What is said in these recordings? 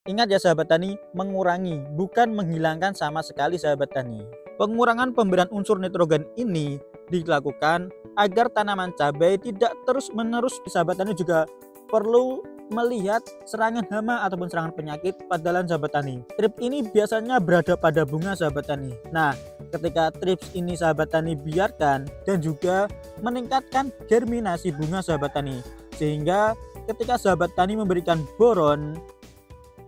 Ingat ya sahabat tani, mengurangi bukan menghilangkan sama sekali sahabat tani. Pengurangan pemberian unsur nitrogen ini dilakukan agar tanaman cabai tidak terus-menerus. Sahabat tani juga perlu melihat serangan hama ataupun serangan penyakit pada lahan sahabat tani. Trips ini biasanya berada pada bunga sahabat tani. Nah, ketika trips ini sahabat tani biarkan dan juga meningkatkan germinasi bunga sahabat tani, sehingga ketika sahabat tani memberikan boron.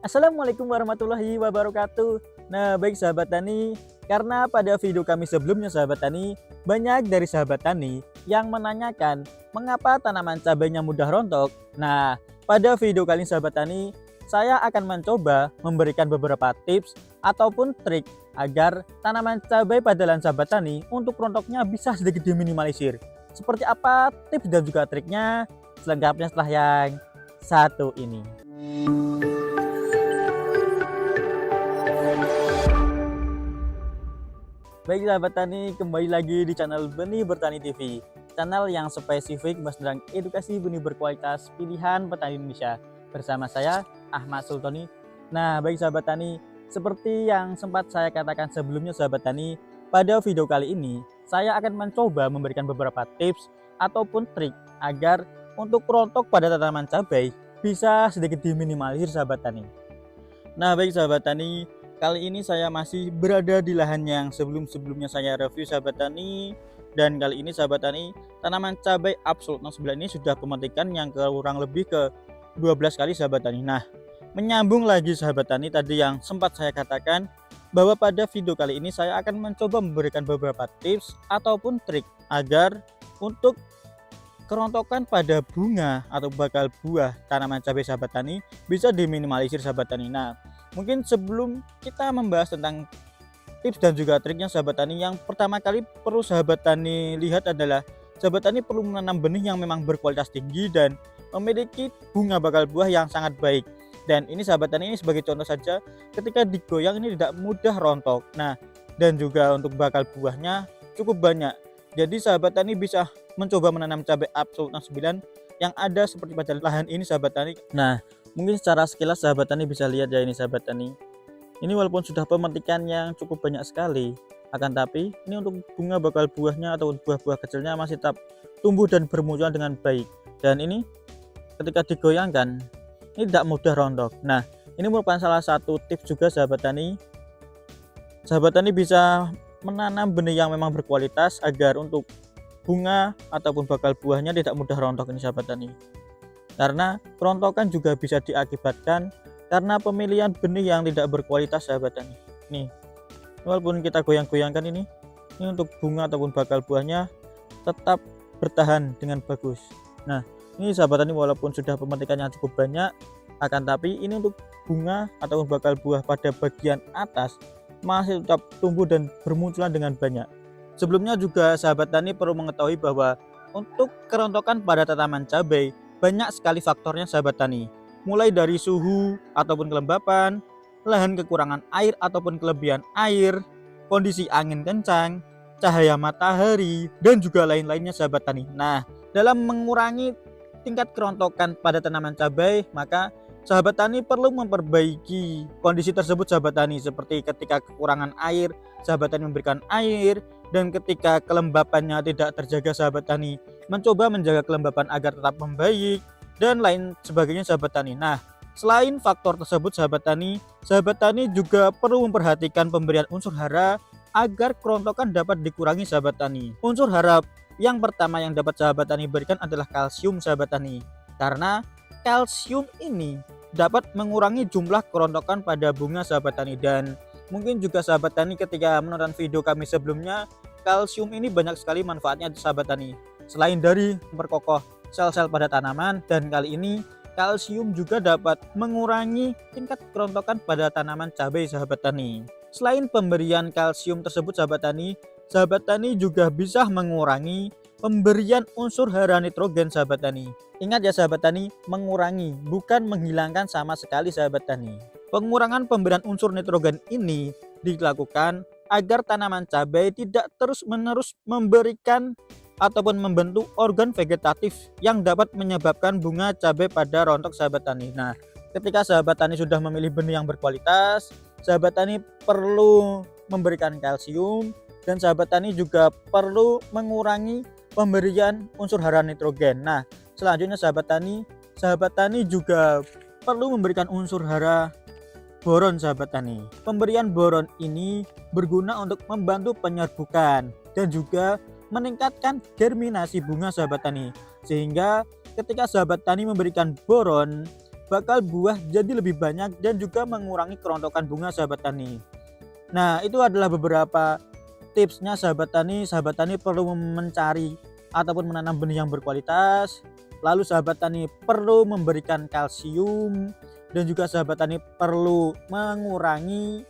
Assalamualaikum warahmatullahi wabarakatuh. Nah, baik sahabat tani, karena pada video kami sebelumnya sahabat tani, banyak dari sahabat tani yang menanyakan mengapa tanaman cabainya mudah rontok. Nah, pada video kali ini sahabat tani, saya akan mencoba memberikan beberapa tips ataupun trik agar tanaman cabai pada lahan sahabat tani untuk rontoknya bisa sedikit diminimalisir. Seperti apa tips dan juga triknya? Selengkapnya setelah yang satu ini. Baik sahabat tani, kembali lagi di channel Benih Bertani TV, channel yang spesifik membahas tentang edukasi benih berkualitas pilihan petani Indonesia. Bersama saya Ahmad Sultoni. Nah, baik sahabat tani, seperti yang sempat saya katakan sebelumnya sahabat tani, pada video kali ini saya akan mencoba memberikan beberapa tips ataupun trik agar untuk rontok pada tanaman cabai bisa sedikit diminimalisir sahabat tani. Nah, baik sahabat tani, kali ini saya masih berada di lahan yang sebelum-sebelumnya saya review sahabat tani. Dan kali ini sahabat tani, tanaman cabai Absolute 09 ini sudah pemetikan yang kurang lebih ke 12 kali sahabat tani. Nah, menyambung lagi sahabat tani tadi yang sempat saya katakan bahwa pada video kali ini saya akan mencoba memberikan beberapa tips ataupun trik agar untuk kerontokan pada bunga atau bakal buah tanaman cabai sahabat tani bisa diminimalisir sahabat tani. Nah, mungkin sebelum kita membahas tentang tips dan juga triknya sahabat tani, yang pertama kali perlu sahabat tani lihat adalah sahabat tani perlu menanam benih yang memang berkualitas tinggi dan memiliki bunga bakal buah yang sangat baik. Dan ini sahabat tani, ini sebagai contoh saja, ketika digoyang ini tidak mudah rontok. Nah, dan juga untuk bakal buahnya cukup banyak. Jadi sahabat tani bisa mencoba menanam cabai Absolute 09 yang ada seperti pada lahan ini sahabat tani. Nah, mungkin secara sekilas sahabat tani bisa lihat ya ini sahabat tani. Ini walaupun sudah pemetikan yang cukup banyak sekali, akan tapi ini untuk bunga bakal buahnya atau buah-buah kecilnya masih tetap tumbuh dan bermunculan dengan baik. Dan ini ketika digoyangkan ini tidak mudah rontok. Nah, ini merupakan salah satu tips juga sahabat tani. Sahabat tani bisa menanam benih yang memang berkualitas agar untuk bunga ataupun bakal buahnya tidak mudah rontok ini sahabat tani. Karena kerontokan juga bisa diakibatkan karena pemilihan benih yang tidak berkualitas sahabat tani. Nih, walaupun kita goyang-goyangkan ini untuk bunga ataupun bakal buahnya tetap bertahan dengan bagus. Nah, ini sahabat tani walaupun sudah pemetikan yang cukup banyak, akan tapi ini untuk bunga ataupun bakal buah pada bagian atas masih tetap tumbuh dan bermunculan dengan banyak. Sebelumnya juga sahabat tani perlu mengetahui bahwa untuk kerontokan pada tanaman cabai banyak sekali faktornya sahabat tani. Mulai dari suhu ataupun kelembapan, lahan kekurangan air ataupun kelebihan air, kondisi angin kencang, cahaya matahari, dan juga lain-lainnya sahabat tani. Nah, dalam mengurangi tingkat kerontokan pada tanaman cabai, maka sahabat tani perlu memperbaiki kondisi tersebut sahabat tani, seperti ketika kekurangan air, sahabat tani memberikan air, dan ketika kelembapannya tidak terjaga sahabat tani, mencoba menjaga kelembapan agar tetap membaik, dan lain sebagainya sahabat tani. Nah, selain faktor tersebut sahabat tani juga perlu memperhatikan pemberian unsur hara agar kerontokan dapat dikurangi sahabat tani. Unsur hara yang pertama yang dapat sahabat tani berikan adalah kalsium sahabat tani, karena kalsium ini dapat mengurangi jumlah kerontokan pada bunga sahabat tani. Dan mungkin juga sahabat tani ketika menonton video kami sebelumnya, kalsium ini banyak sekali manfaatnya sahabat tani. Selain dari memperkokoh sel-sel pada tanaman, dan kali ini kalsium juga dapat mengurangi tingkat kerontokan pada tanaman cabai sahabat tani. Selain pemberian kalsium tersebut sahabat tani juga bisa mengurangi pemberian unsur hara nitrogen sahabat tani. Ingat ya sahabat tani, mengurangi bukan menghilangkan sama sekali sahabat tani. Pengurangan pemberian unsur nitrogen ini dilakukan agar tanaman cabai tidak terus-menerus memberikan ataupun membentuk organ vegetatif yang dapat menyebabkan bunga cabai pada rontok sahabat tani. Nah, ketika sahabat tani sudah memilih benih yang berkualitas, sahabat tani perlu memberikan kalsium, dan sahabat tani juga perlu mengurangi pemberian unsur hara nitrogen. Nah, selanjutnya sahabat tani juga perlu memberikan unsur hara boron sahabat tani. Pemberian boron ini berguna untuk membantu penyerbukan dan juga meningkatkan germinasi bunga sahabat tani. Sehingga ketika sahabat tani memberikan boron, bakal buah jadi lebih banyak dan juga mengurangi kerontokan bunga sahabat tani. Nah, itu adalah beberapa tipsnya sahabat tani. Sahabat tani perlu mencari ataupun menanam benih yang berkualitas. Lalu sahabat tani perlu memberikan kalsium, dan juga sahabat tani perlu mengurangi,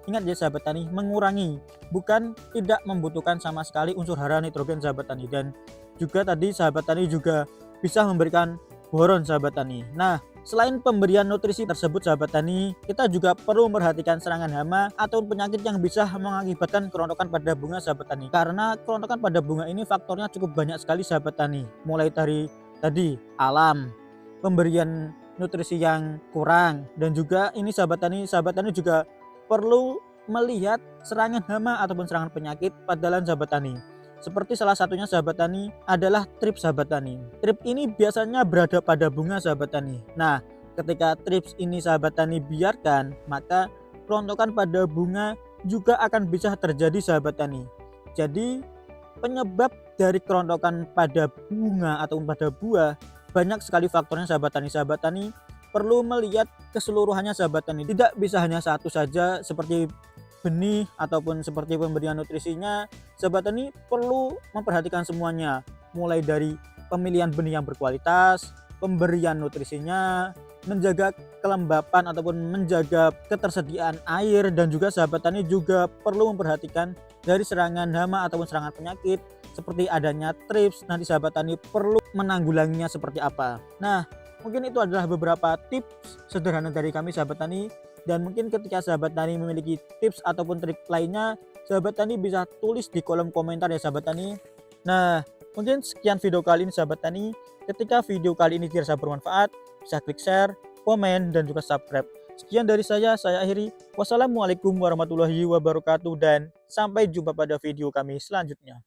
ingat ya sahabat tani, mengurangi, bukan tidak membutuhkan sama sekali unsur hara nitrogen sahabat tani. Dan juga tadi sahabat tani juga bisa memberikan boron sahabat tani. Nah, selain pemberian nutrisi tersebut sahabat tani, kita juga perlu memperhatikan serangan hama atau penyakit yang bisa mengakibatkan kerontokan pada bunga sahabat tani. Karena kerontokan pada bunga ini faktornya cukup banyak sekali sahabat tani. Mulai dari tadi alam, pemberian nutrisi yang kurang, dan juga ini sahabat tani juga perlu melihat serangan hama ataupun serangan penyakit pada lahan sahabat tani. Seperti salah satunya sahabat tani adalah trips sahabat tani. Trips ini biasanya berada pada bunga sahabat tani. Nah, ketika trips ini sahabat tani biarkan, maka kerontokan pada bunga juga akan bisa terjadi sahabat tani. Jadi penyebab dari kerontokan pada bunga ataupun pada buah banyak sekali faktornya sahabat tani. Sahabat tani perlu melihat keseluruhannya sahabat tani. Tidak bisa hanya satu saja seperti benih ataupun seperti pemberian nutrisinya. Sahabat tani perlu memperhatikan semuanya, mulai dari pemilihan benih yang berkualitas, pemberian nutrisinya, menjaga kelembapan ataupun menjaga ketersediaan air, dan juga sahabat tani juga perlu memperhatikan dari serangan hama ataupun serangan penyakit seperti adanya trips. Nanti sahabat tani perlu menanggulanginya seperti apa. Nah, mungkin itu adalah beberapa tips sederhana dari kami sahabat tani. Dan mungkin ketika sahabat tani memiliki tips ataupun trik lainnya, sahabat tani bisa tulis di kolom komentar ya sahabat tani. Nah, mungkin sekian video kali ini sahabat tani. Ketika video kali ini dirasa bermanfaat, bisa klik share, komen, dan juga subscribe. Sekian dari saya akhiri. Wassalamualaikum warahmatullahi wabarakatuh, dan sampai jumpa pada video kami selanjutnya.